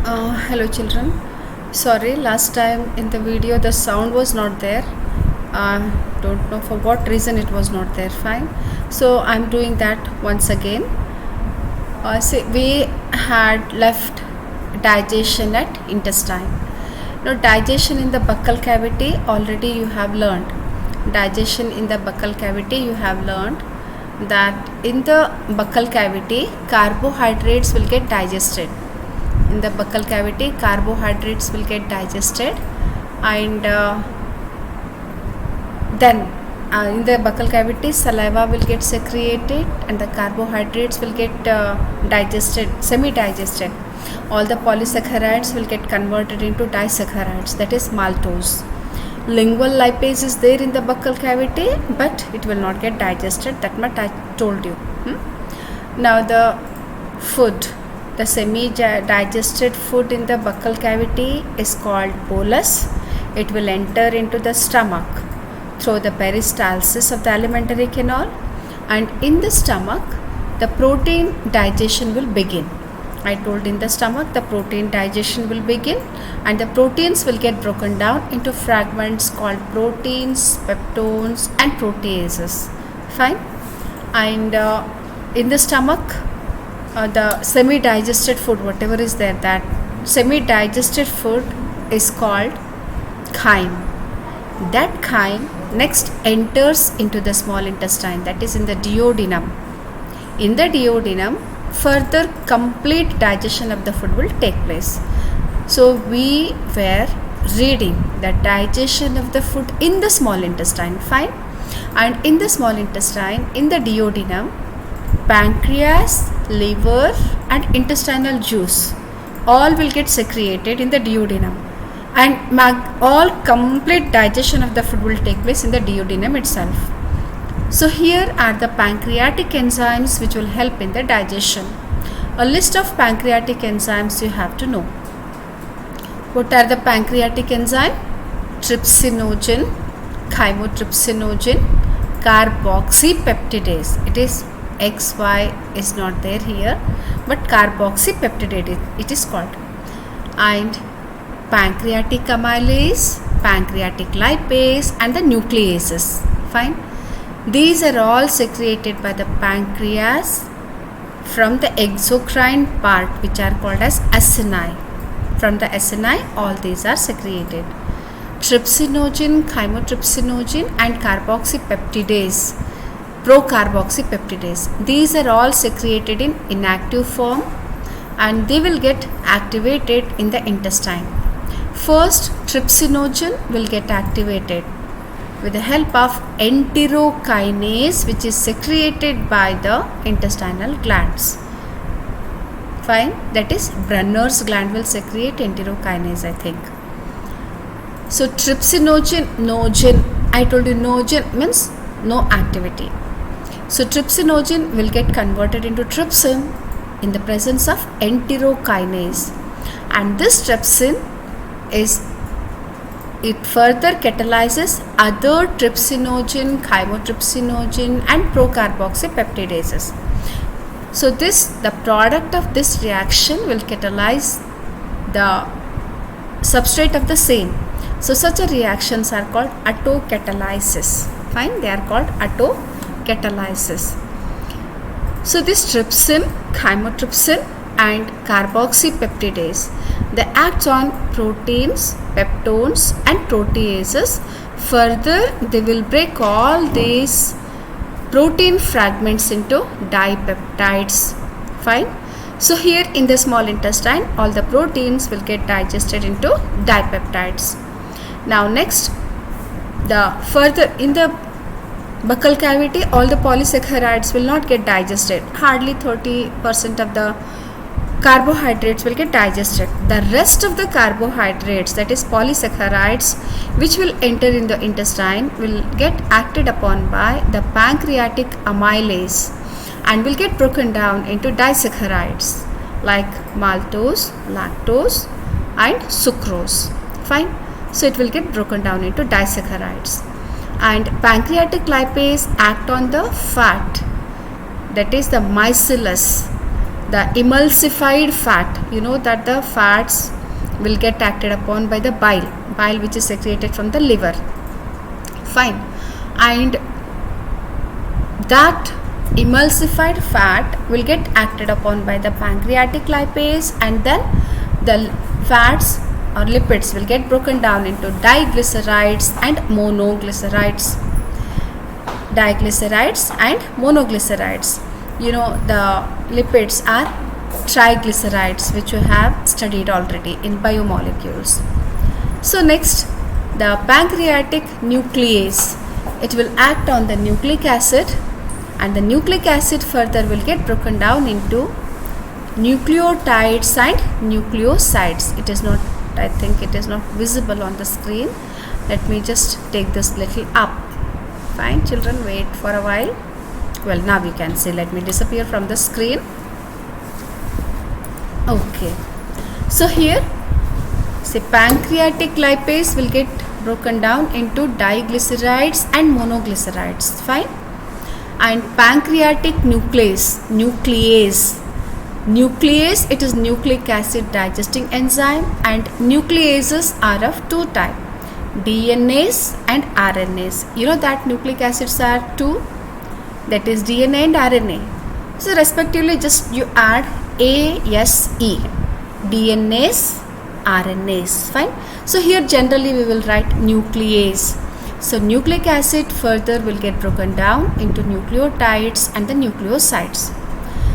Hello children. Sorry, last time in the video the sound was not there. Don't know for what reason it was not there. Fine. So I'm doing that once again. See, we had left digestion at intestine. Now digestion in the buccal cavity already you have learned. Digestion in the buccal cavity you have learned that in the buccal cavity carbohydrates will get digested. In the buccal cavity carbohydrates will get digested, and then in the buccal cavity saliva will get secreted and the carbohydrates will get digested, semi-digested. All the polysaccharides will get converted into disaccharides, that is maltose. Lingual lipase is there in the buccal cavity, but it will not get digested, that much I told you. Now the food, the semi-digested food in the buccal cavity is called bolus. It will enter into the stomach through the peristalsis of the alimentary canal, and in the stomach the protein digestion will begin. I told in the stomach the protein digestion will begin, and the proteins will get broken down into fragments called proteins, peptones and proteases. Fine. And in the stomach the semi-digested food, whatever is there, that semi-digested food is called chyme. That chyme next enters into the small intestine, that is in the duodenum. In the duodenum further complete digestion of the food will take place. So we were reading the digestion of the food in the small intestine. Fine. And in the small intestine, in the duodenum, pancreas, liver and intestinal juice all will get secreted in the duodenum, and all complete digestion of the food will take place in the duodenum itself. So here are the pancreatic enzymes which will help in the digestion. A list of pancreatic enzymes you have to know. What are the pancreatic enzymes? Trypsinogen, chymotrypsinogen, carboxypeptidase. It is XY is not there here, but carboxypeptidase it is called. And pancreatic amylase, pancreatic lipase and the nucleases. Fine. These are all secreted by the pancreas from the exocrine part, which are called as acini. From the acini all these are secreted. Trypsinogen, chymotrypsinogen and carboxypeptidase, procarboxypeptidase, these are all secreted in inactive form and they will get activated in the intestine. First, trypsinogen will get activated with the help of enterokinase, which is secreted by the intestinal glands. Fine, that is Brunner's gland will secrete enterokinase, I think. So trypsinogen, I told you nogen means no activity. So trypsinogen will get converted into trypsin in the presence of enterokinase, and this trypsin it further catalyzes other trypsinogen, chymotrypsinogen and procarboxypeptidases. So the product of this reaction will catalyze the substrate of the same. So such a reactions are called autocatalysis. Fine, they are called autocatalysis. So this trypsin, chymotrypsin and carboxypeptidase, they act on proteins, peptones and proteases. Further, they will break all these protein fragments into dipeptides. Fine. So here in the small intestine, all the proteins will get digested into dipeptides. Now next, further in the buccal cavity, all the polysaccharides will not get digested. Hardly 30% of the carbohydrates will get digested. The rest of the carbohydrates, that is polysaccharides, which will enter in the intestine, will get acted upon by the pancreatic amylase and will get broken down into disaccharides like maltose, lactose and sucrose. Fine. So it will get broken down into disaccharides. And pancreatic lipase act on the fat, that is the micellus. The emulsified fat, you know that the fats will get acted upon by the bile which is secreted from the liver. Fine. And that emulsified fat will get acted upon by the pancreatic lipase, and then the fats or lipids will get broken down into diglycerides and monoglycerides. Diglycerides and monoglycerides. You know, the lipids are triglycerides, which you have studied already in biomolecules. So next, the pancreatic nuclease. It will act on the nucleic acid, and the nucleic acid further will get broken down into nucleotides and nucleosides. It is not, I think it is not visible on the screen. Let me just take this little up. Fine, children, wait for a while. Well, now you can see. Let me disappear from the screen. Okay, so here, say pancreatic lipase will get broken down into diglycerides and monoglycerides. Fine. And pancreatic nuclease, it is nucleic acid digesting enzyme, and nucleases are of two types, DNase and RNase. You know that nucleic acids are two, that is DNA and RNA. So respectively, just you add ASE, DNase, RNase. Fine. So here generally we will write nuclease. So nucleic acid further will get broken down into nucleotides and the nucleosides.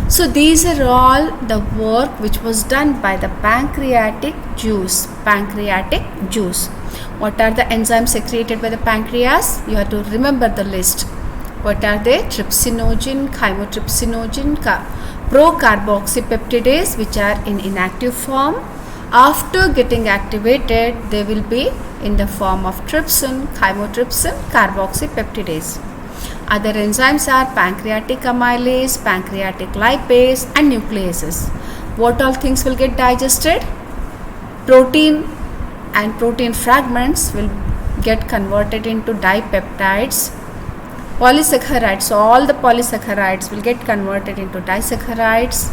So these are all the work which was done by the pancreatic juice. What are the enzymes secreted by the pancreas? You have to remember the list. What are they? Trypsinogen, chymotrypsinogen, procarboxypeptidase, which are in inactive form. After getting activated, they will be in the form of trypsin, chymotrypsin, carboxypeptidase. Other enzymes are pancreatic amylase, pancreatic lipase, and nucleases. What all things will get digested? Protein and protein fragments will get converted into dipeptides. Polysaccharides, so all the polysaccharides will get converted into disaccharides.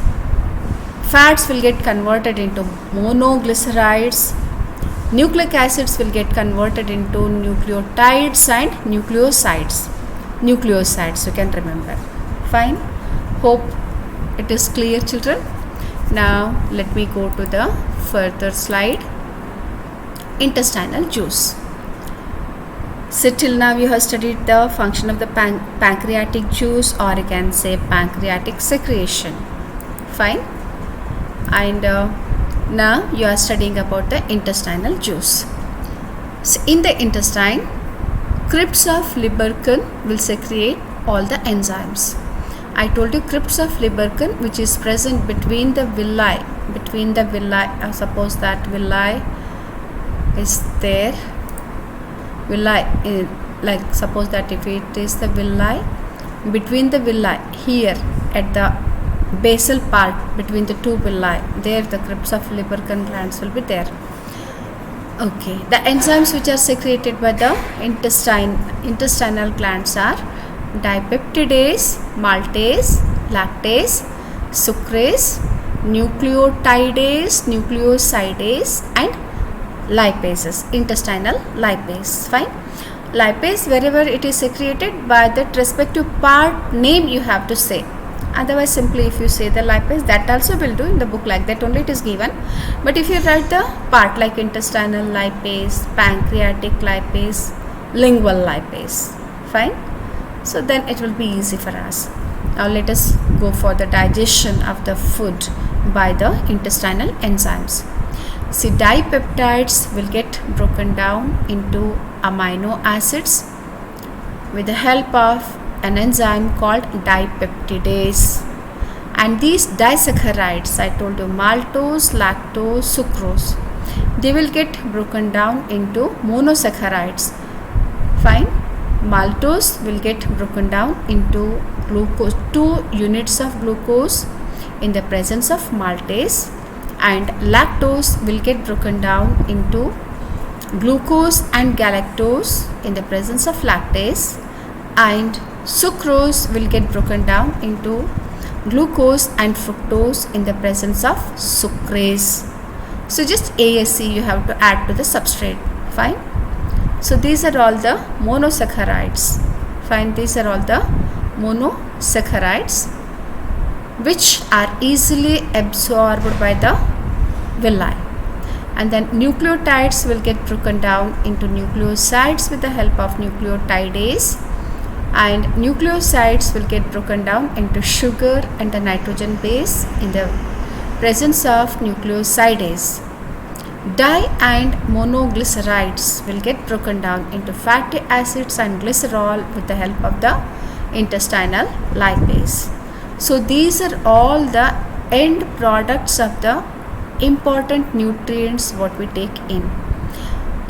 Fats will get converted into monoglycerides. Nucleic acids will get converted into nucleotides and nucleosides. Nucleosides, you can remember. Fine. Hope it is clear, children. Now let me go to the further slide. Intestinal juice. So till now you have studied the function of the pancreatic juice, or you can say pancreatic secretion. Fine. And now you are studying about the intestinal juice. So in the intestine, crypts of Lieberkühn will secrete all the enzymes. I told you crypts of Lieberkühn, which is present between the villi. Suppose that villi is there. Like suppose that if it is the villi, between the villi here at the basal part between the two villi, there the crypts of Lieberkühn glands will be there. Okay, the enzymes which are secreted by the intestinal glands are dipeptidase, maltase, lactase, sucrase, nucleotidase, nucleosidase, and lipases, intestinal lipase. Fine. Lipase, wherever it is secreted, by that respective part name you have to say. Otherwise, simply if you say the lipase, that also will do. In the book like that only it is given. But if you write the part like intestinal lipase, pancreatic lipase, lingual lipase, fine. So then it will be easy for us. Now let us go for the digestion of the food by the intestinal enzymes. See, dipeptides will get broken down into amino acids with the help of an enzyme called dipeptidase. And these disaccharides, I told you, maltose, lactose, sucrose, they will get broken down into monosaccharides. Fine. Maltose will get broken down into glucose, 2 units of glucose in the presence of maltase, and lactose will get broken down into glucose and galactose in the presence of lactase, and sucrose will get broken down into glucose and fructose in the presence of sucrase. So just ASE you have to add to the substrate. Fine. So these are all the monosaccharides. Fine. These are all the monosaccharides which are easily absorbed by the villi. And then nucleotides will get broken down into nucleosides with the help of nucleotidase, and nucleosides will get broken down into sugar and the nitrogen base in the presence of nucleosidase. Di and monoglycerides will get broken down into fatty acids and glycerol with the help of the intestinal lipase. So these are all the end products of the important nutrients what we take in.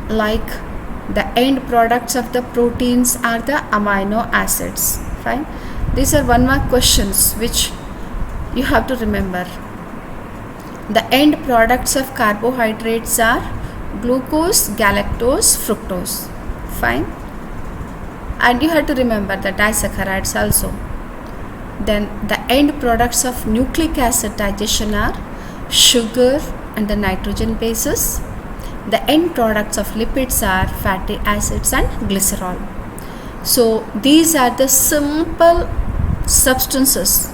Like the end products of the proteins are the amino acids. Fine. These are 1 mark questions which you have to remember. The end products of carbohydrates are glucose, galactose, fructose. Fine. And you have to remember the disaccharides also. Then the end products of nucleic acid digestion are sugar and the nitrogen bases. The end products of lipids are fatty acids and glycerol. So these are the simple substances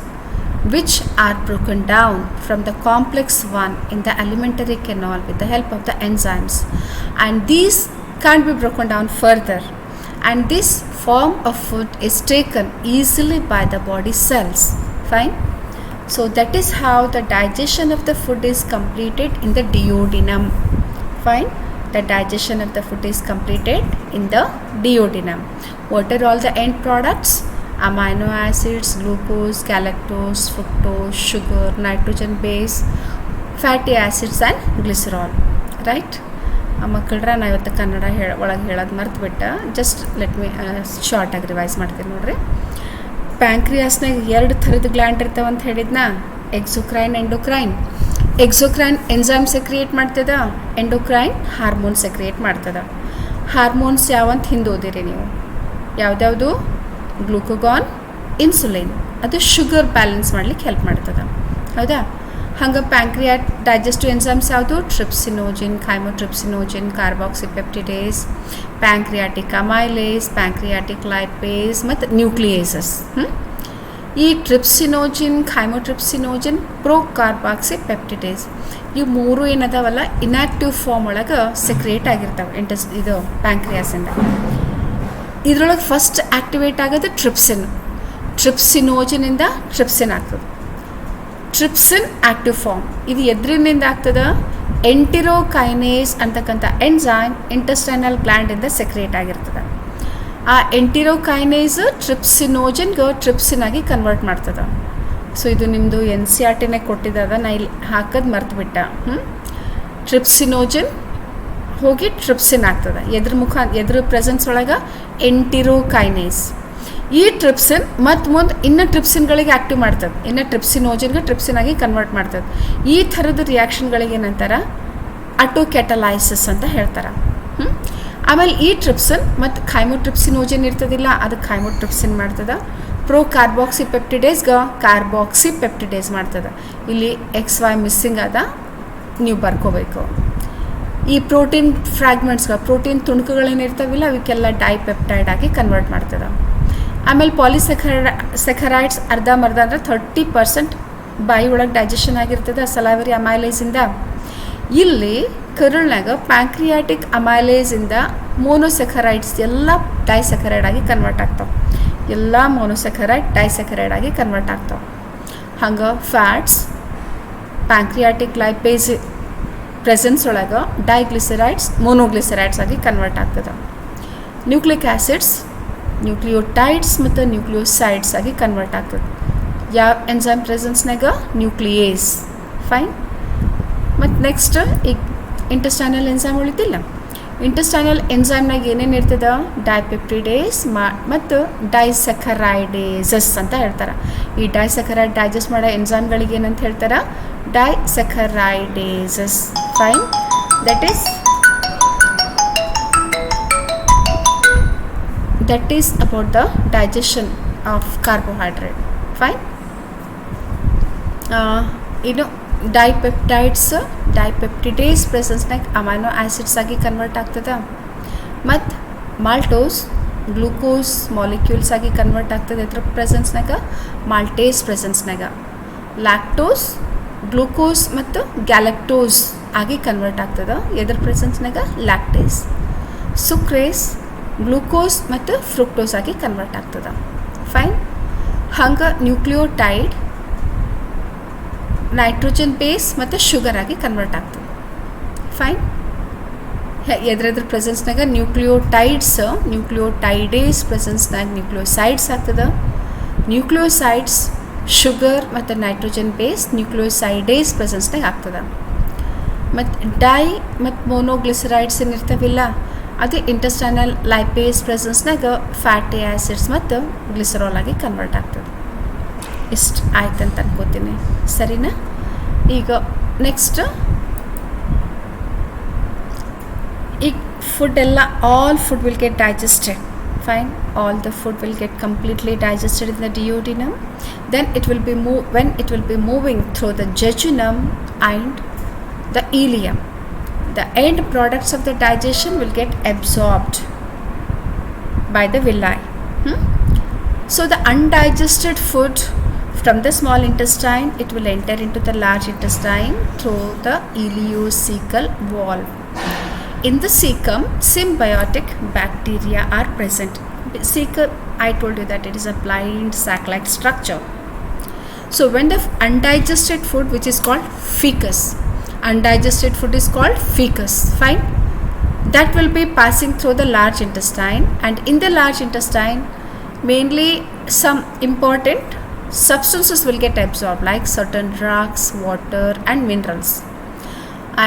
which are broken down from the complex one in the alimentary canal with the help of the enzymes, and these can't be broken down further, and this form of food is taken easily by the body cells. Fine. So that is how the digestion of the food is completed in the duodenum. Fine. The digestion of the food is completed in the duodenum. What are all the end products? Amino acids, glucose, galactose, fructose, sugar, nitrogen base, fatty acids and glycerol. Right? ಮಕ್ಕಳ್ರ ನಾ ಇವತ್ತು ಕನ್ನಡ ಒಳಗೆ ಹೇಳೋದು ಮರ್ತು ಬಿಟ್ಟ. Just let me ಶಾರ್ಟಾಗಿ revise ಮಾಡ್ತೀನಿ ನೋಡ್ರಿ. ಪ್ಯಾಂಕ್ರಿಯಾಸ್ನಾಗ 2 ಥರದ gland ಇರ್ತಾವೆ ಅಂತ ಹೇಳಿದ್ನಾ, ಎಕ್ಸೋಕ್ರೈನ್, ಎಂಡೋಕ್ರೈನ್. ಎಕ್ಸೋಕ್ರೈನ್ ಎಂಜೈಮ್ ಸೆಕ್ರಿಯೇಟ್ ಮಾಡ್ತದ, ಎಂಡೋಕ್ರೈನ್ ಹಾರ್ಮೋನ್ ಸೆಕ್ರಿಯೇಟ್ ಮಾಡ್ತದ. ಹಾರ್ಮೋನ್ಸ್ ಯಾವಂತ ಹಿಂದೆ ಓದಿರಿ ನೀವು, ಯಾವುದ್ಯಾವುದು? Glucagon, insulin. ಅದು ಶುಗರ್ ಬ್ಯಾಲೆನ್ಸ್ ಮಾಡ್ಲಿಕ್ಕೆ ಹೆಲ್ಪ್ ಮಾಡ್ತದ, ಹೌದಾ? ಹಂಗೆ ಪ್ಯಾಂಕ್ರಿಯಾಟ್ ಡೈಜೆಸ್ಟಿವ್ ಎನ್ಸೈಮ್ಸ್ ಯಾವುದು? Trypsinogen, chymotrypsinogen, carboxypeptidase, pancreatic amylase, pancreatic lipase ಮತ್ತು ನ್ಯೂಕ್ಲಿಯೇಸಸ್. ಈ ಟ್ರಿಪ್ಸಿನೋಜಿನ್, ಖೈಮೋಟ್ರಿಪ್ಸಿನೋಜಿನ್, ಪ್ರೋಕಾರ್ಬಾಕ್ಸಿಪೆಪ್ಟಿಡೇಸ್ ಇವು 3 ಏನದಾವಲ್ಲ ಇನ್ಯಾಕ್ಟಿವ್ ಫಾರ್ಮ್ ಒಳಗೆ ಸೆಕ್ರಿಯೇಟ್ ಆಗಿರ್ತಾವೆ ಇದು ಪ್ಯಾಂಕ್ರಿಯಾಸಿಂದ. ಇದರೊಳಗೆ ಫಸ್ಟ್ ಆಕ್ಟಿವೇಟ್ ಆಗೋದು ಟ್ರಿಪ್ಸಿನ್. ಟ್ರಿಪ್ಸಿನೋಜಿನಿಂದ ಟ್ರಿಪ್ಸಿನ್ ಆಗ್ತದೆ. ಟ್ರಿಪ್ಸಿನ್ ಆಕ್ಟಿವ್ ಫಾರ್ಮ್ ಇದು ಎದ್ರಿನಿಂದ ಆಗ್ತದೆ? ಎಂಟಿರೋಕೈನೇಸ್ ಅಂತಕ್ಕಂಥ ಎನ್ಸೈಮ್ ಇಂಟೆಸ್ಟೈನಲ್ ಗ್ಲ್ಯಾಂಡಿಂದ ಸೆಕ್ರಿಯೇಟ್ ಆಗಿರ್ತದೆ. ಆ ಎಂಟಿರೋಕೈನೇಸ್ ಟ್ರಿಪ್ಸಿನೋಜಿನ್ಗೆ ಟ್ರಿಪ್ಸಿನ್ ಆಗಿ ಕನ್ವರ್ಟ್ ಮಾಡ್ತದೆ. ಸೊ ಇದು ನಿಮ್ಮದು NCERT ಕೊಟ್ಟಿದ್ದದ, ನಾ ಇಲ್ಲಿ ಹಾಕೋದು ಮರ್ತು ಬಿಟ್ಟ. ಟ್ರಿಪ್ಸಿನೋಜಿನ್ ಹೋಗಿ ಟ್ರಿಪ್ಸಿನ್ ಆಗ್ತದೆ. ಎದ್ರ ಪ್ರೆಸೆನ್ಸ್ ಒಳಗೆ? ಎಂಟಿರೋಕೈನೇಸ್. ಈ ಟ್ರಿಪ್ಸಿನ್ ಮತ್ತು ಮುಂದೆ ಇನ್ನು ಟ್ರಿಪ್ಸಿನ್ಗಳಿಗೆ ಆ್ಯಕ್ಟಿವ್ ಮಾಡ್ತದೆ, ಇನ್ನು ಟ್ರಿಪ್ಸಿನೋಜಿನ್ಗೆ ಟ್ರಿಪ್ಸಿನ್ ಆಗಿ ಕನ್ವರ್ಟ್ ಮಾಡ್ತದೆ. ಈ ಥರದ ರಿಯಾಕ್ಷನ್ಗಳಿಗೆ ಏನಂತಾರೆ? ಅಟೋಕ್ಯಾಟಲೈಸಿಸ್ ಅಂತ ಹೇಳ್ತಾರೆ. ಆಮೇಲೆ ಈ ಟ್ರಿಪ್ಸಿನ್ ಮತ್ತು ಖೈಮೋಟ್ರಿಪ್ಸಿನೋಜಿನ್ ಇರ್ತದಿಲ್ಲ, ಅದು ಖೈಮೋಟ್ರಿಪ್ಸಿನ್ ಮಾಡ್ತದೆ. ಪ್ರೋಕಾರ್ಬಾಕ್ಸಿಪೆಪ್ಟಿಡೇಸ್ಗೆ ಕಾರ್ಬಾಕ್ಸಿಪೆಪ್ಟಿಡೇಸ್ ಮಾಡ್ತದೆ. ಇಲ್ಲಿ XY ಮಿಸ್ಸಿಂಗ್ ಅದ, ನೀವು ಬರ್ಕೋಬೇಕು. ಈ ಪ್ರೋಟೀನ್ ಫ್ರಾಗ್ಮೆಂಟ್ಸ್ಗಳು, ಪ್ರೋಟೀನ್ ತುಣುಕುಗಳೇನಿರ್ತಾವಿಲ್ಲ ಅವಕ್ಕೆಲ್ಲ ಡೈಪೆಪ್ಟೈಡ್ ಆಗಿ ಕನ್ವರ್ಟ್ ಮಾಡ್ತದೆ. ಆಮೇಲೆ ಪಾಲಿಸೆಖರೈಡ್ಸ್ ಅರ್ಧಂಬರ್ಧ ಅಂದರೆ 30% ಬಾಯಿ ಒಳಗೆ ಡೈಜೆಷನ್ ಆಗಿರ್ತದೆ ಸಲೈವರಿ ಅಮೈಲೇಸಿಂದ. ಇಲ್ಲಿ ಕರುಳ್ನಾಗ ಪ್ಯಾಂಕ್ರಿಯಾಟಿಕ್ ಅಮೈಲೇಸಿಂದ ಮೋನೋಸೆಖರೈಡ್ಸ್ ಎಲ್ಲ ಡೈಸೆಖರೈಡ್ ಆಗಿ ಕನ್ವರ್ಟ್ ಆಗ್ತಾವೆ. ಎಲ್ಲ ಮೋನೋಸೆಖರೈಡ್ ಡೈಸೆಖರೈಡ್ ಆಗಿ ಕನ್ವರ್ಟ್ ಆಗ್ತಾವೆ. ಹಂಗೆ ಫ್ಯಾಟ್ಸ್ ಪ್ಯಾಂಕ್ರಿಯಾಟಿಕ್ ಲೈಪೇಸ್ ಪ್ರೆಸೆನ್ಸ್ ಒಳಗೆ ಡೈಗ್ಲಿಸರೈಡ್ಸ್ ಮೋನೋಗ್ಲಿಸರೈಡ್ಸ್ ಆಗಿ ಕನ್ವರ್ಟ್ ಆಗ್ತದೆ. ನ್ಯೂಕ್ಲಿಕ್ ಆ್ಯಸಿಡ್ಸ್ ನ್ಯೂಕ್ಲಿಯೋಟೈಡ್ಸ್ ಮತ್ತು ನ್ಯೂಕ್ಲಿಯೋಸೈಡ್ಸ್ ಆಗಿ ಕನ್ವರ್ಟ್ ಆಗ್ತದೆ. ಯಾವ ಎನ್ಸೈಮ್ ಪ್ರೆಸೆನ್ಸ್ನಾಗ? ನ್ಯೂಕ್ಲಿಯೇಸ್. ಫೈನ್. ಮತ್ತು ನೆಕ್ಸ್ಟ್ ಈಗ ಇಂಟೆಸ್ಟೈನಲ್ ಎನ್ಸೈಮ್ ಉಳಿತಿಲ್ಲ. ಇಂಟೆಸ್ಟೈನಲ್ ಎನ್ಸೈಮ್ನಾಗ ಏನೇನು ಇರ್ತದೆ? ಡೈಪೆಪ್ಟಿಡೇಸ್ ಮತ್ತು ಡೈಸೆಖರೈಡೇಸಸ್ ಅಂತ ಹೇಳ್ತಾರೆ. ಈ ಡೈಸೆಖರೈಡ್ ಡೈಜೆಸ್ಟ್ ಮಾಡೋ ಎನ್ಸೈಮ್ಗಳಿಗೆ ಏನಂತ ಹೇಳ್ತಾರೆ? Disaccharidases. Fine. That is about the digestion of carbohydrate. Fine. ಇನ್ನು ಡೈಪೆಪ್ಟಿಡೇಸ್ ಪ್ರೆಸೆನ್ಸ್ನಾಗ ಅಮೈನೋ ಆ್ಯಸಿಡ್ಸ್ ಆಗಿ ಕನ್ವರ್ಟ್ ಆಗ್ತದೆ. ಮತ್ತು ಮಾಲ್ಟೋಸ್ ಗ್ಲೂಕೋಸ್ ಮಾಲಿಕ್ಯೂಲ್ಸ್ ಆಗಿ ಕನ್ವರ್ಟ್ ಆಗ್ತದೆ ಇದ್ರ ಪ್ರೆಸೆನ್ಸ್ನಾಗ, ಮಾಲ್ಟೇಸ್ ಪ್ರೆಸೆನ್ಸ್ನಾಗ. ಲ್ಯಾಕ್ಟೋಸ್ ಗ್ಲೂಕೋಸ್ ಮತ್ತು ಗ್ಯಾಲಕ್ಟೋಸ್ ಆಗಿ ಕನ್ವರ್ಟ್ ಆಗ್ತದೆ ಎದ್ರ ಪ್ರೆಸೆನ್ಸ್ನಾಗ, ಲ್ಯಾಕ್ಟೇಸ್. ಸುಕ್ರೇಸ್ ಗ್ಲೂಕೋಸ್ ಮತ್ತು ಫ್ರುಕ್ಟೋಸ್ ಆಗಿ ಕನ್ವರ್ಟ್ ಆಗ್ತದೆ. ಫೈನ್. ಹಂಗೆ ನ್ಯೂಕ್ಲಿಯೋಟೈಡ್ ನೈಟ್ರೋಜನ್ ಬೇಸ್ ಮತ್ತು ಶುಗರ್ ಆಗಿ ಕನ್ವರ್ಟ್ ಆಗ್ತದೆ. ಫೈನ್. ಎದ್ರದ್ರ ಪ್ರೆಸೆನ್ಸ್ನಾಗ ನ್ಯೂಕ್ಲಿಯೋಟೈಡೇಸ್ ಪ್ರೆಸೆನ್ಸ್ನಾಗ ನ್ಯೂಕ್ಲಿಯೋಸೈಡ್ಸ್ ಆಗ್ತದೆ. ನ್ಯೂಕ್ಲಿಯೋಸೈಡ್ಸ್ ಶುಗರ್ ಮತ್ತು ನೈಟ್ರೋಜನ್ ಬೇಸ್ ನ್ಯೂಕ್ಲಿಯೋಸೈಡೇಸ್ ಪ್ರೆಸೆನ್ಸ್ನಾಗ ಆಗ್ತದೆ. ಮತ್ತು ಮತ್ತು ಮೋನೋಗ್ಲಿಸರೈಡ್ಸ್ ಏನಿರ್ತಾವಿಲ್ಲ ಅದು ಇಂಟೆಸ್ಟೈನಲ್ ಲೈಪೇಸ್ ಪ್ರೆಸೆನ್ಸ್ನಾಗ ಫ್ಯಾಟಿ ಆ್ಯಸಿಡ್ಸ್ ಮತ್ತು ಗ್ಲಿಸರಾಲ್ ಆಗಿ ಕನ್ವರ್ಟ್ ಆಗ್ತದೆ. ಇಷ್ಟು ಆಯ್ತಂತ ಅನ್ಕೋತೀನಿ. ಸರಿನಾ? ಈಗ ನೆಕ್ಸ್ಟ್ ಈಗ ಫುಡ್ ಎಲ್ಲ all food will get digested. Fine, all the food will get completely digested in the duodenum. Then it will be when it will be moving through the jejunum and the ileum, the end products of the digestion will get absorbed by the villi. So the undigested food from the small intestine, it will enter into the large intestine through the ileocecal valve. In the cecum, symbiotic bacteria are present. Cecum, I told you that it is a blind sac-like structure. So when the undigested food, which is called fecus, undigested food is called fecus. Fine. That will be passing through the large intestine, and in the large intestine, mainly some important substances will get absorbed, like certain drugs, water, and minerals.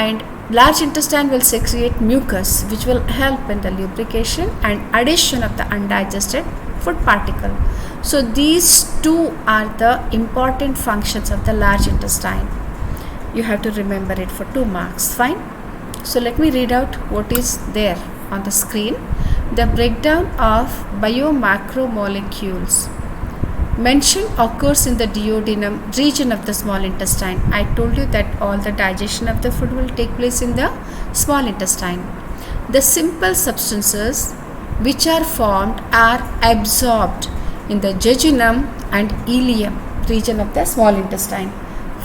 And large intestine will secrete mucus, which will help in the lubrication and addition of the undigested food particle. So these two are the important functions of the large intestine. You have to remember it for 2 marks. Fine. So let me read out what is there on the screen. The breakdown of biomacromolecules mentioned occurs in the duodenum region of the small intestine. I told you that all the digestion of the food will take place in the small intestine. The simple substances which are formed are absorbed in the jejunum and ileum region of the small intestine.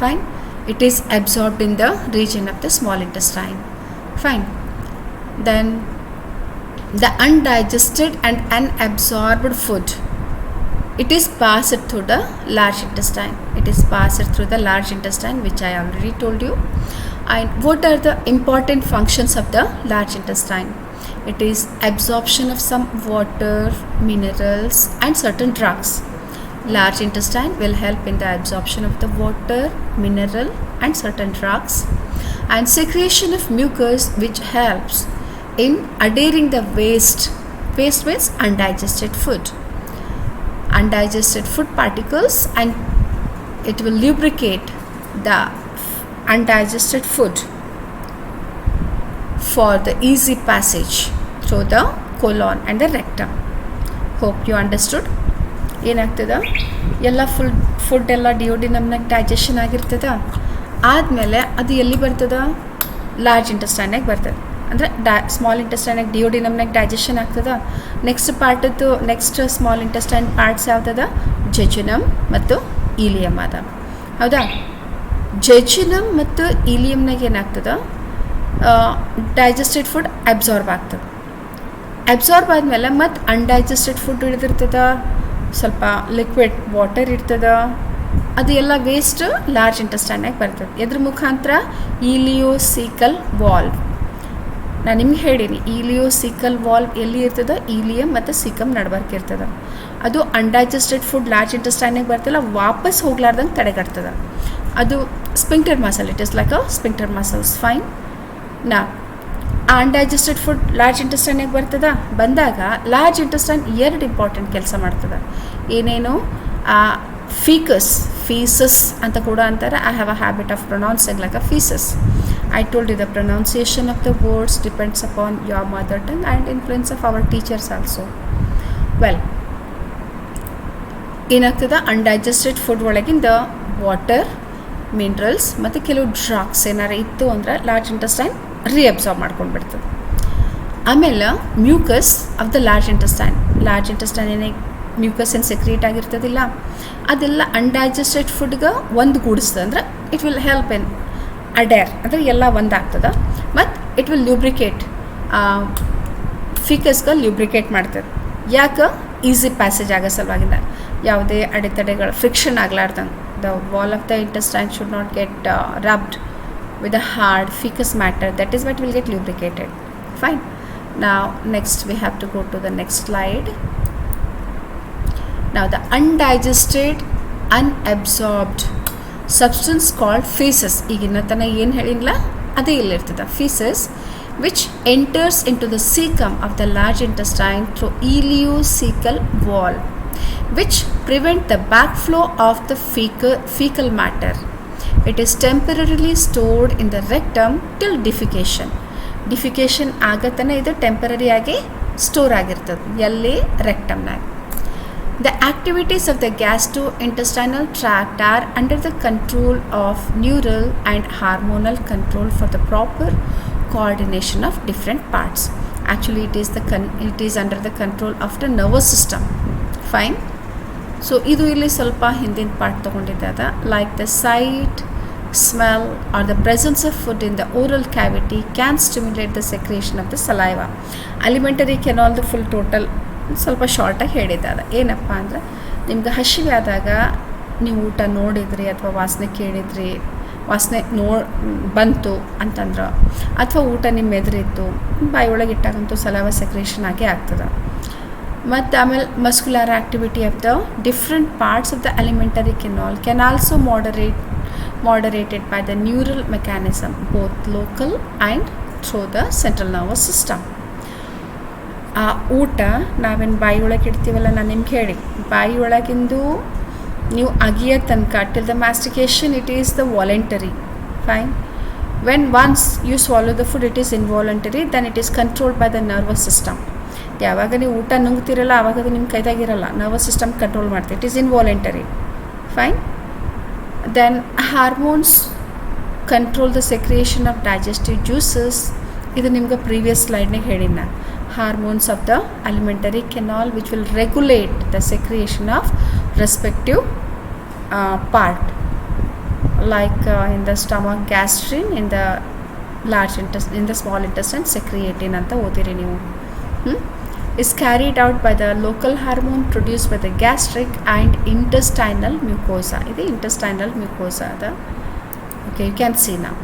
Fine. It is absorbed in the region of the small intestine. Fine. Then the undigested and unabsorbed food, it is passed through the large intestine. It is passed through the large intestine, which I already told you. And what are the important functions of the large intestine? It is absorption of some water, minerals, and certain drugs. Large intestine will help in the absorption of the water, mineral, and certain drugs, and secretion of mucus, which helps in adhering the waste. Waste means undigested food. Undigested food particles, and it will lubricate the undigested food for the easy passage through the colon and the rectum. Hope you understood. ಏನಾಗ್ತದ, ಎಲ್ಲ food ಎಲ್ಲ ಡಿಯೋಡಿನಮ್ನಾಗ digestion ಆಗಿರ್ತದ. ಆದಮೇಲೆ ಅದು ಎಲ್ಲಿ ಬರ್ತದ? Large ಇಂಟೆಸ್ಟೈನಾಗ ಬರ್ತದೆ. ಅಂದರೆ ಸ್ಮಾಲ್ ಇಂಟೆಸ್ಟೈನಾಗ ಡಿಯೋಡಿನಮ್ನಾಗ ಡೈಜೆಷನ್ ಆಗ್ತದ. ನೆಕ್ಸ್ಟ್ ಸ್ಮಾಲ್ ಇಂಟೆಸ್ಟೈನ್ ಪಾರ್ಟ್ಸ್ ಯಾವುದದ? ಜೆಜುನಮ್ ಮತ್ತು ಈಲಿಯಮ್ ಅದ. ಹೌದಾ? ಜೆಜುನಮ್ ಮತ್ತು ಈಲಿಯಮ್ನಾಗ ಏನಾಗ್ತದ? ಡೈಜೆಸ್ಟೆಡ್ ಫುಡ್ ಅಬ್ಸಾರ್ಬ್ ಆಗ್ತದೆ. ಅಬ್ಸಾರ್ಬ್ ಆದಮೇಲೆ ಮತ್ತು ಅನ್ಡೈಜೆಸ್ಟೆಡ್ ಫುಡ್ ಹಿಡಿದಿರ್ತದ, ಸ್ವಲ್ಪ ಲಿಕ್ವಿಡ್ ವಾಟರ್ ಇರ್ತದ. ಅದು ಎಲ್ಲ ವೇಸ್ಟ್ ಲಾರ್ಜ್ ಇಂಟೆಸ್ಟೈನಾಗ ಬರ್ತದೆ. ಇದ್ರ ಮುಖಾಂತರ ಇಲಿಯೋಸಿಕಲ್ ವಾಲ್ವ್, ನಾನು ನಿಮ್ಗೆ ಹೇಳೀನಿ, ಇಲಿಯೋಸಿಕಲ್ ವಾಲ್ವ್ ಎಲ್ಲಿ ಇರ್ತದೆ? ಈಲಿಯಮ್ ಮತ್ತು ಸಿಕಮ್ ನಡ್ಬರ್ಕ್ ಇರ್ತದೆ. ಅದು ಅನ್ಡೈಜೆಸ್ಟೆಡ್ ಫುಡ್ ಲಾರ್ಜ್ ಇಂಟೆಸ್ಟೈನಾಗ ಬರ್ತಲ್ಲ, ವಾಪಸ್ ಹೋಗ್ಲಾರ್ದಂಗೆ ತಡೆಗಟ್ತದೆ. ಅದು sphincter muscle. It is like a sphincter muscles. Fine. ನಾ ಅನ್ಡೈಜೆಸ್ಟೆಡ್ ಫುಡ್ ಲಾರ್ಜ್ ಇಂಟೆಸ್ಟೈನಾಗ ಬಂದಾಗ ಲಾರ್ಜ್ ಇಂಟೆಸ್ಟೈನ್ 2 ಇಂಪಾರ್ಟೆಂಟ್ ಕೆಲಸ ಮಾಡ್ತದೆ. ಏನೇನು? ಫೀಸಸ್ ಅಂತ ಕೂಡ ಅಂತಾರೆ. I have a habit of pronouncing like a ಫೀಸಸ್. I told you the pronunciation of the words depends upon your mother tongue and influence of our teachers also. Well, ಏನಾಗ್ತದೆ? Undigested food ಒಳಗಿಂದ water, minerals ಮತ್ತು ಕೆಲವು drugs ಏನಾರು ಇತ್ತು ಅಂದರೆ large intestine ರೀಅಬ್ಸಾರ್ಬ್ ಮಾಡ್ಕೊಂಡು ಬಿಡ್ತದೆ. ಆಮೇಲೆ mucus of the large intestine ಏನೇ ಮ್ಯೂಕಸ್ ಏನು ಸೆಕ್ರಿಯೇಟ್ ಆಗಿರ್ತದಿಲ್ಲ ಅದೆಲ್ಲ ಅನ್ಡೈಜೆಸ್ಟೆಡ್ ಫುಡ್ಗೆ ಒಂದು ಗೂಡಿಸ್ತದೆ. ಅಂದ್ರೆ it will help in Adyar ಅಂದರೆ ಎಲ್ಲ ಒಂದಾಗ್ತದೆ. ಮತ್ತು ಇಟ್ ವಿಲ್ ಲ್ಯೂಬ್ರಿಕೇಟ್ ಫಿಕಸ್ಗೆ ಲ್ಯೂಬ್ರಿಕೇಟ್ ಮಾಡ್ತದೆ. ಯಾಕೆ? ಈಸಿ ಪ್ಯಾಸೇಜ್ ಆಗೋ ಸಲುವಾಗಿಂದ, ಯಾವುದೇ ಅಡೆತಡೆಗಳು ಫ್ರಿಕ್ಷನ್ ಆಗ್ಲಾರ್ದಂಗೆ. The wall of the intestine should not get rubbed with a hard fecus matter. That is what will get lubricated. Fine. Now next we have to go to the next slide. Now the undigested unabsorbed substance called feces, ಈಗಿನ ತನ ಏನು ಹೇಳಿಲ್ಲ ಅದೇ ಇಲ್ಲಿರ್ತದೆ. feces which enters into the cecum of the large intestine through ileocecal wall, which prevent the backflow of the fecal matter. It is temporarily stored in the rectum till defecation. Defecation ಆಗತನ ಇದು temporary ಆಗಿ store ಆಗಿರ್ತದೆ. ಎಲ್ಲಿ? ರೆಕ್ಟಮ್ನಾಗ. The activities of the gastrointestinal tract are under the control of neural and hormonal control for the proper coordination of different parts. Actually it is under the control of the nervous system. Fine. So ಇದು ಇಲ್ಲಿ ಸ್ವಲ್ಪ ಹಿಂದಿನ part ತೊಗೊಂಡಿದ್ದಾದ. Like the sight, smell or the presence of food in the oral cavity can stimulate the secretion of the saliva. Alimentary ಕೆನಾಲ್ದು full total ಸ್ವಲ್ಪ ಶಾರ್ಟಾಗಿ ಹೇಳಿದ್ದಾದ. ಏನಪ್ಪ ಅಂದ್ರೆ ನಿಮ್ಗೆ ಹಸಿವೆ ಆದಾಗ ನೀವು ಊಟ ನೋಡಿದ್ರಿ ಅಥವಾ ವಾಸನೆ ಕೇಳಿದ್ರಿ, ವಾಸನೆ ಬಂತು ಅಂತಂದ್ರೆ, ಅಥವಾ ಊಟ ನಿಮ್ಮ ಎದುರಿತ್ತು, ಬಾಯಿ ಒಳಗೆ ಇಟ್ಟಾಗಂತೂ ಸಲೈವಾ ಸೆಕ್ರೇಷನ್ ಆಗೇ ಆಗ್ತದೆ. ಮತ್ತು ಆಮೇಲೆ muscular activity of the different parts of the alimentary canal can also moderated by the neural mechanism both local and through the central nervous system. ಆ ಊಟ ನಾವೇನು ಬಾಯಿ ಒಳಗೆ ಇಡ್ತೀವಲ್ಲ, ನಾನು ನಿಮ್ಗೆ ಹೇಳಿ, ಬಾಯಿ ಒಳಗಿಂದು ನೀವು ಅಗಿಯೋ ತನಕ till the mastication it is the voluntary. Fine. When once you swallow the food it is involuntary, then it is controlled by the nervous system. ಯಾವಾಗ ನೀವು ಊಟ ನುಂಗ್ತಿರಲ್ಲ ಆವಾಗ ಅದು ನಿಮ್ಮ ಕೈದಾಗಿರಲ್ಲ, ನರ್ವಸ್ ಸಿಸ್ಟಮ್ ಕಂಟ್ರೋಲ್ ಮಾಡ್ತೀವಿ. It is involuntary. Fine. Then hormones control the secretion of digestive juices. ಇದು ನಿಮ್ಗೆ ಪ್ರೀವಿಯಸ್ ಸ್ಲೈಡ್ನಾಗ ಹೇಳಿನ ನಾನು. Hormones of the alimentary canal which will regulate the secretion of respective part, like in the stomach gastrin, in the large in the small intestine secretin ಅಂತ ಓದಿರಿ ನೀವು. is carried out by the local hormone produced by the gastric and intestinal mucosa. This is intestinal mucosa. Okay, you can see now.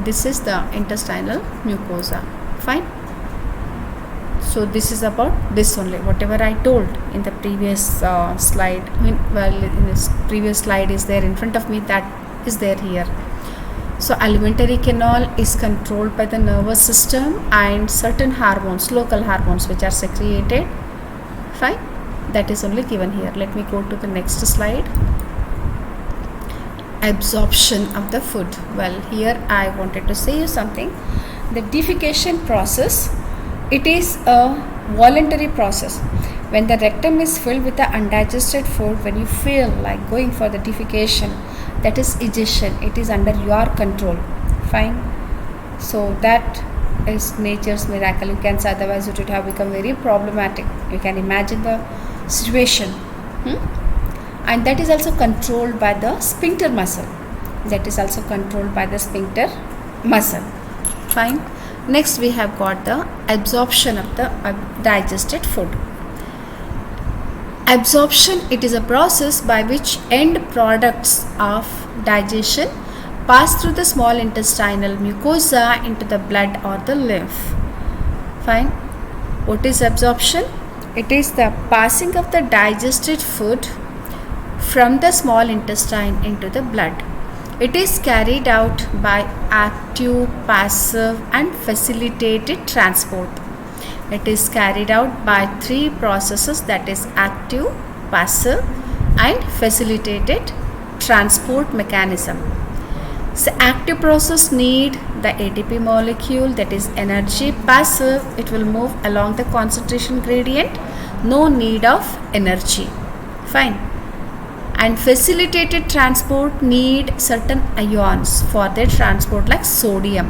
This is the intestinal mucosa. Fine. So this is about this only. Whatever I told in the previous slide, in this previous slide is there in front of me, that is there here. So alimentary canal is controlled by the nervous system and certain hormones, local hormones which are secreted. Fine. That is only given here. Let me go to the next slide. Absorption of the food. Well, here I wanted to say you something. The defecation process, it is a voluntary process. When the rectum is filled with the undigested food, when you feel like going for the defecation, that is egestion. It is under your control. Fine. So that is nature's miracle. You can say, otherwise it would have become very problematic. You can imagine the situation. And that is also controlled by the sphincter muscle. That is also controlled by the sphincter muscle. Fine. Next we have got the absorption of the digested food. Absorption, it is a process by which end products of digestion pass through the small intestinal mucosa into the blood or the lymph. Fine. What is absorption? It is the passing of the digested food from the small intestine into the blood. It is carried out by active, passive and facilitated transport. It is carried out by three processes, that is active, passive and facilitated transport mechanism. So active process need the ATP molecule, that is energy. Passive, it will move along the concentration gradient, no need of energy. Fine. And facilitated transport need certain ions for their transport, like sodium.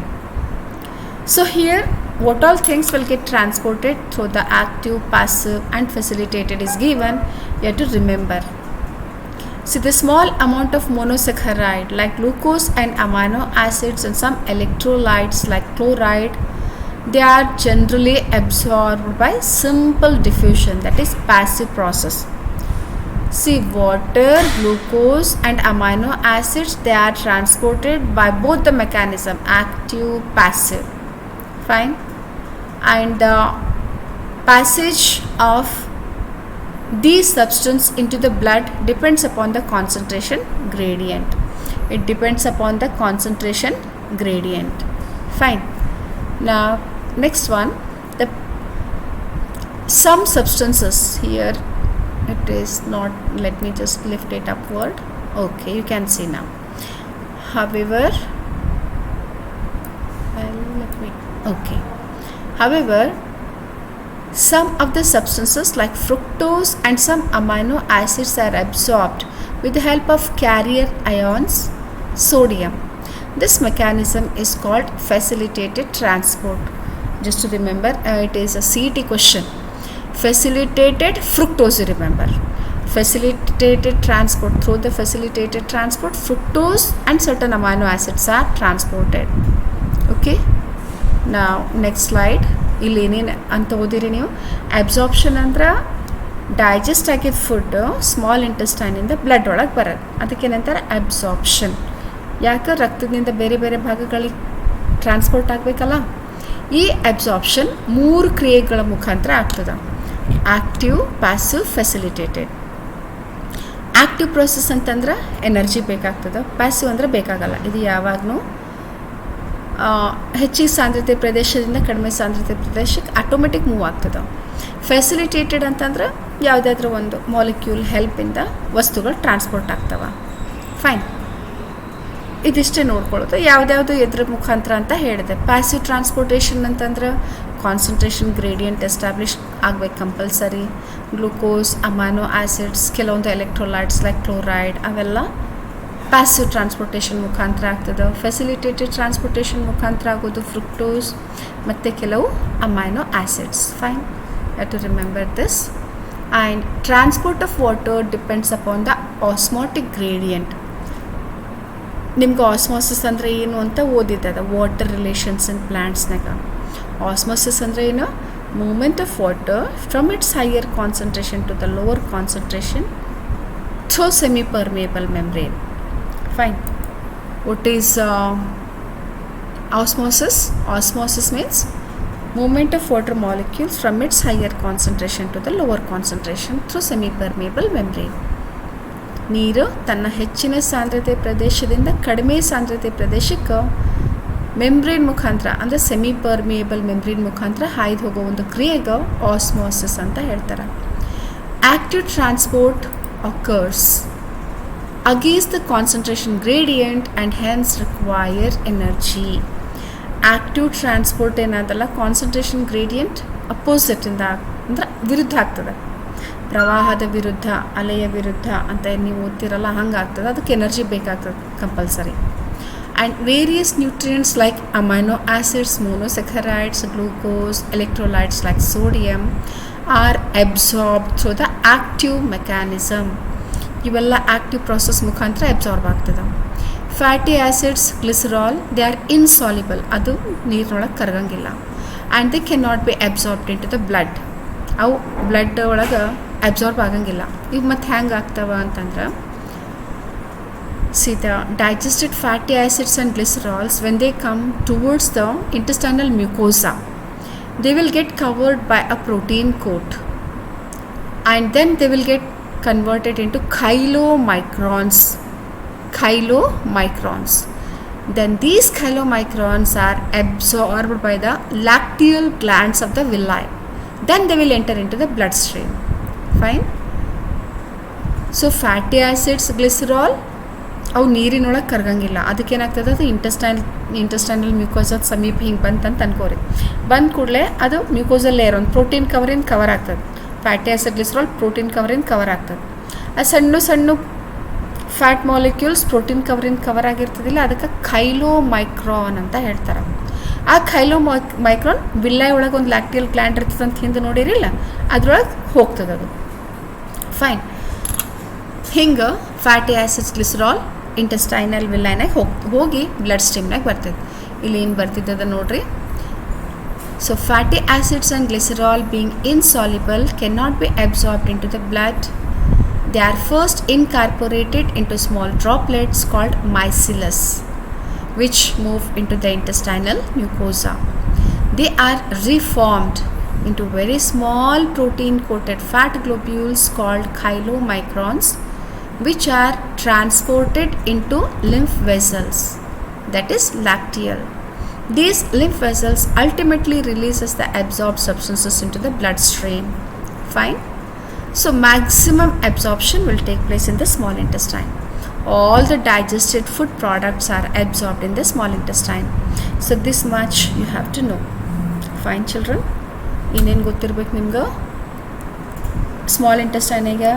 So here what all things will get transported through the active, passive and facilitated is given. You have to remember. See, the small amount of monosaccharide like glucose and amino acids and some electrolytes like chloride, they are generally absorbed by simple diffusion, that is passive process. See, water, glucose and amino acids, they are transported by both the mechanism, active, passive. Fine. And the passage of these substance into the blood depends upon the concentration gradient. It depends upon the concentration gradient. Fine. Now next one, the some substances, here it is not, let me just lift it upward. Okay, you can see now. However, some of the substances like fructose and some amino acids are absorbed with the help of carrier ions, sodium. This mechanism is called facilitated transport. Just to remember, it is a CET question. Facilitated fructose, you remember. Facilitated transport, through the facilitated transport, fructose and certain amino acids are transported. Okay. Now next slide. ಇಲ್ಲಿ ಏನೇನು ಅಂತ ಓದಿರಿ ನೀವು. Absorption ಅಂದ್ರೆ digest ಆಗಿದ್ದ food small ಇಂಟೆಸ್ಟೈನಿಂದ blood ಒಳಗೆ ಬರೋದು, ಅದಕ್ಕೇನಂತಾರೆ absorption. ಯಾಕೆ ರಕ್ತದಿಂದ ಬೇರೆ ಬೇರೆ ಭಾಗಗಳಿಗೆ ಟ್ರಾನ್ಸ್ಪೋರ್ಟ್ ಆಗಬೇಕಲ್ಲ. ಈ ಅಬ್ಸಾರ್ಪ್ಷನ್ 3 ಕ್ರಿಯೆಗಳ ಮುಖಾಂತರ ಆಗ್ತದೆ: active, passive, facilitated. Active process ಅಂತಂದ್ರೆ ಎನರ್ಜಿ ಬೇಕಾಗ್ತದೆ, ಪ್ಯಾಸಿವ್ ಅಂದರೆ ಬೇಕಾಗಲ್ಲ. ಇದು ಯಾವಾಗಲೂ ಹೆಚ್ಚಿನ ಸಾಂದ್ರತೆ ಪ್ರದೇಶದಿಂದ ಕಡಿಮೆ ಸಾಂದ್ರತೆ ಪ್ರದೇಶಕ್ಕೆ ಆಟೋಮೆಟಿಕ್ ಮೂವ್ ಆಗ್ತದೆ. ಫೆಸಿಲಿಟೇಟೆಡ್ ಅಂತಂದ್ರೆ ಯಾವುದಾದ್ರೂ ಒಂದು ಮಾಲಿಕ್ಯೂಲ್ ಹೆಲ್ಪಿಂದ ವಸ್ತುಗಳು ಟ್ರಾನ್ಸ್ಪೋರ್ಟ್ ಆಗ್ತವೆ. ಫೈನ್. ಇದಿಷ್ಟೇ ನೋಡ್ಕೊಳ್ಳೋದು, ಯಾವುದ್ಯಾವುದು ಎದ್ರ ಮುಖಾಂತರ ಅಂತ ಹೇಳಿದೆ. ಪ್ಯಾಸಿವ್ ಟ್ರಾನ್ಸ್ಪೋರ್ಟೇಷನ್ ಅಂತಂದ್ರೆ ಕಾನ್ಸಂಟ್ರೇಷನ್ ಗ್ರೇಡಿಯಂಟ್ ಎಸ್ಟಾಬ್ಲಿಷ್ ಆಗಬೇಕು ಕಂಪಲ್ಸರಿ. ಗ್ಲೂಕೋಸ್, ಅಮೈನೋ ಆ್ಯಸಿಡ್ಸ್, ಕೆಲವೊಂದು ಎಲೆಕ್ಟ್ರೋಲೈಟ್ಸ್ ಲೈಕ್ ಕ್ಲೋರೈಡ್, ಅವೆಲ್ಲ ಪ್ಯಾಸಿವ್ ಟ್ರಾನ್ಸ್ಪೋರ್ಟೇಷನ್ ಮುಖಾಂತರ ಆಗ್ತದೆ. ಫೆಸಿಲಿಟೇಟೆಡ್ ಟ್ರಾನ್ಸ್ಪೋರ್ಟೇಷನ್ ಮುಖಾಂತರ ಆಗೋದು ಫ್ರುಕ್ಟೋಸ್ ಮತ್ತು ಕೆಲವು amino acids. Fine, you have to remember this. And transport of water depends upon the osmotic gradient. ನಿಮ್ಗೆ ಆಸ್ಮಾಸಿಸ್ ಅಂದರೆ ಏನು ಅಂತ ಓದಿದ್ದದ, ವಾಟರ್ ರಿಲೇಷನ್ಸ್ ಇನ್ ಪ್ಲ್ಯಾಂಟ್ಸ್ನಾಗ. ಆಸ್ಮಾಸಿಸ್ ಅಂದರೆ ಏನು? Movement of water from its higher concentration to the lower concentration through semi permeable membrane. Fine. What is osmosis? Osmosis means movement of water molecules from its higher concentration to the lower concentration through semi-permeable membrane. ನೀರು ತನ್ನ ಹೆಚ್ಚಿನ ಸಾಂದ್ರತೆ ಪ್ರದೇಶದಿಂದ ಕಡಿಮೆ ಸಾಂದ್ರತೆ ಪ್ರದೇಶಕ್ಕೆ membrane ಮುಖಾಂತರ ಅಂದರೆ ಸೆಮಿ ಪರ್ಮಿಯೇಬಲ್ ಮೆಂಬ್ರೇನ್ ಮುಖಾಂತರ ಹಾಯ್ದು ಹೋಗೋ ಒಂದು ಕ್ರಿಯೆಗೆ ಆಸ್ಮೋಸಿಸ್ ಅಂತ ಹೇಳ್ತಾರೆ. Active transport occurs against the concentration gradient and hence require energy. Active transport ಏನದಲ್ಲ, ಕಾನ್ಸಂಟ್ರೇಷನ್ ಗ್ರೇಡಿಯಂಟ್ ಅಪೋಸಿಟ್ ಇಂದ ಅಂದರೆ ವಿರುದ್ಧ ಆಗ್ತದೆ. ಪ್ರವಾಹದ ವಿರುದ್ಧ, ಅಲೆಯ ವಿರುದ್ಧ ಅಂತ ನೀವು ಓದ್ತಿರಲ್ಲ, ಹಂಗಾಗ್ತದೆ. ಅದಕ್ಕೆ ಎನರ್ಜಿ ಬೇಕಾಗ್ತದೆ compulsory. And various nutrients like amino acids, monosaccharides, glucose, electrolytes like sodium are absorbed through the active mechanism. ಇವೆಲ್ಲ ಆಕ್ಟಿವ್ ಪ್ರಾಸೆಸ್ ಮುಖಾಂತರ ಅಬ್ಸಾರ್ಬ್ ಆಗ್ತದೆ. Fatty acids, glycerol, they are insoluble, ಅದು ನೀರಿನೊಳಗೆ ಕರಗಂಗಿಲ್ಲ. And they can not be absorbed into the blood. ಅವು blood ಒಳಗೆ absorb ಆಗಂಗಿಲ್ಲ. ಇವು ಮತ್ತು ಹ್ಯಾಂಗೆ ಆಗ್ತವೆ ಅಂತಂದ್ರೆ, see the digested fatty acids and glycerols, when they come towards the intestinal mucosa, they will get covered by a protein coat and then they will get converted into chylomicrons. Then these chylomicrons are absorbed by the lacteal glands of the villi. Then they will enter into the bloodstream. Fine. So fatty acids, glycerol, ಅವು ನೀರಿನೊಳಗೆ ಕರಗಂಗಿಲ್ಲ. ಅದಕ್ಕೇನಾಗ್ತದೆ, ಅದು intestinal ಮ್ಯೂಕೋಸದ ಸಮೀಪ ಹಿಂಗೆ ಬಂತಂತ ಅನ್ಕೋರಿ. ಬಂದ ಕೂಡಲೇ ಅದು mucosal layer ಒಂದು protein ಕವರಿಂದ ಕವರ್ ಆಗ್ತದೆ. ಫ್ಯಾಟಿ ಆ್ಯಸಿಡ್, ಗ್ಲಿಸರಾಲ್ ಪ್ರೋಟೀನ್ ಕವರಿಂದ ಕವರ್ ಆಗ್ತದೆ. ಆ ಸಣ್ಣ ಸಣ್ಣ ಫ್ಯಾಟ್ ಮಾಲಿಕ್ಯೂಲ್ಸ್ ಪ್ರೋಟೀನ್ ಕವರ್ ಆಗಿರ್ತದಿಲ್ಲ, ಅದಕ್ಕೆ ಖೈಲೋಮೈಕ್ರಾನ್ ಅಂತ ಹೇಳ್ತಾರೆ. ಆ ಖೈಲೋಮೈಕ್ರಾನ್ ವಿಲ್ಲೈ ಒಳಗೆ ಒಂದು ಲ್ಯಾಕ್ಟಿಯಲ್ ಗ್ಲ್ಯಾಂಡ್ ಇರ್ತದೆ ಅಂತ ಹಿಂದೆ ನೋಡಿರಿಲ್ಲ, ಅದ್ರೊಳಗೆ ಹೋಗ್ತದೆ ಅದು. ಫೈನ್. ಹಿಂಗೆ ಫ್ಯಾಟಿ ಆ್ಯಸಿಡ್ಸ್ ಗ್ಲಿಸರಾಲ್ ಇಂಟೆಸ್ಟೈನಲ್ ವಿಲ್ಲೈನಾಗ ಹೋಗಿ ಬ್ಲಡ್ ಸ್ಟ್ರೀಮ್ನಾಗ ಬರ್ತದೆ. ಇಲ್ಲಿ ಏನು ಬರ್ತಿದ್ದದ ನೋಡ್ರಿ. So fatty acids and glycerol being insoluble cannot be absorbed into the blood. They are first incorporated into small droplets called micelles, which move into the intestinal mucosa. They are reformed into very small protein coated fat globules called chylomicrons, which are transported into lymph vessels, that is lacteal. These lymph vessels ultimately releases the absorbed substances into the bloodstream. Fine. So maximum absorption will take place in the small intestine. All the digested food products are absorbed in the small intestine. So this much you have to know. Fine children. ಏನೇನು ಗೊತ್ತಿರ್ಬೇಕು ನಿಮ್ಗೆ? Small ಇಂಟೆಸ್ಟೈನಿಗೆ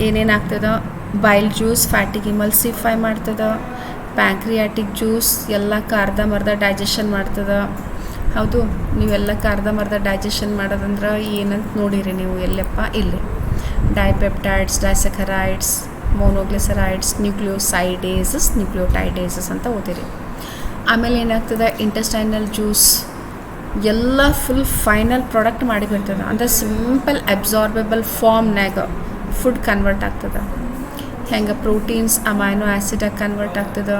ಏನೇನು ಆಗ್ತದೆ? ಬೈಲ್ juice ಫ್ಯಾಟಿಗೆ ಇಮಲ್ಸಿಫೈ ಮಾಡ್ತದೆ. Pancreatic juice ಎಲ್ಲಕ್ಕೆ ಅರ್ಧಂಬರ್ಧ digestion ಮಾಡ್ತದೆ. ಹೌದು, ನೀವೆಲ್ಲಕ್ಕೆ ಅರ್ಧಂಬರ್ಧ ಡೈಜೆಷನ್ ಮಾಡೋದಂದ್ರೆ ಏನಂತ ನೋಡಿರಿ ನೀವು ಎಲ್ಲಪ್ಪ ಇಲ್ಲಿ. ಡೈಪೆಪ್ಟೈಡ್ಸ್, ಡೈಸೆಕರೈಡ್ಸ್, ಮೊನೋಗ್ಲಿಸರೈಡ್ಸ್, ನ್ಯೂಕ್ಲಿಯೋಟೈಡೇಸಸ್ ಅಂತ ಓದಿರಿ. ಆಮೇಲೆ ಏನಾಗ್ತದೆ, ಇಂಟೆಸ್ಟೈನಲ್ ಜ್ಯೂಸ್ ಎಲ್ಲ ಫುಲ್ ಫೈನಲ್ ಪ್ರಾಡಕ್ಟ್ ಮಾಡಿ ಬರ್ತದೆ. ಅಂದರೆ ಸಿಂಪಲ್ ಅಬ್ಸಾರ್ಬೆಬಲ್ ಫಾರ್ಮ್ನಾಗ ಫುಡ್ ಕನ್ವರ್ಟ್ ಆಗ್ತದೆ. ಹೆಂಗೆ ಪ್ರೋಟೀನ್ಸ್ ಅಮೈನೋ ಆ್ಯಸಿಡಾಗಿ ಕನ್ವರ್ಟ್ ಆಗ್ತದೆ,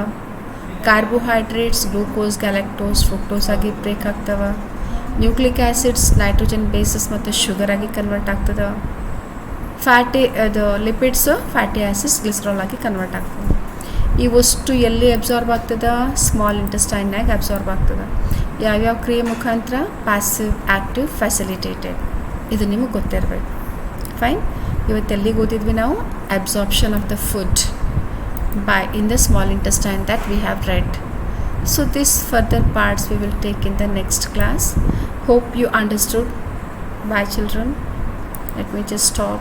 ಕಾರ್ಬೋಹೈಡ್ರೇಟ್ಸ್ ಗ್ಲೂಕೋಸ್, ಗ್ಯಾಲಕ್ಟೋಸ್, ಫ್ರುಕ್ಟೋಸ್ ಆಗಿ ಬ್ರೇಕ್ ಆಗ್ತವೆ, ನ್ಯೂಕ್ಲಿಕ್ ಆ್ಯಸಿಡ್ಸ್ ನೈಟ್ರೋಜನ್ ಬೇಸಸ್ ಮತ್ತು ಶುಗರ್ ಆಗಿ ಕನ್ವರ್ಟ್ ಆಗ್ತದೆ, ಲಿಪಿಡ್ಸ್ ಫ್ಯಾಟಿ ಆ್ಯಸಿಡ್ಸ್ ಗ್ಲಿಸರಾಲ್ ಆಗಿ ಕನ್ವರ್ಟ್ ಆಗ್ತದೆ. ಇವಷ್ಟು ಎಲ್ಲಿ ಅಬ್ಸಾರ್ಬ್ ಆಗ್ತದೆ? ಸ್ಮಾಲ್ ಇಂಟೆಸ್ಟೈನ್ನಾಗ ಅಬ್ಸಾರ್ಬ್ ಆಗ್ತದೆ. ಯಾವ್ಯಾವ ಕ್ರಿಯೆ ಮುಖಾಂತರ? Passive, active, facilitated. ಇದು ನಿಮಗೆ ಗೊತ್ತಿರಬೇಕು. ಫೈನ್. ಇವತ್ತೆಲ್ಲಿಗೆ ಓದಿದ್ವಿ ನಾವು? Absorption of the food in the small intestine that we have read. So this further parts we will take in the next class. Hope you understood. Bye children. Let me just stop.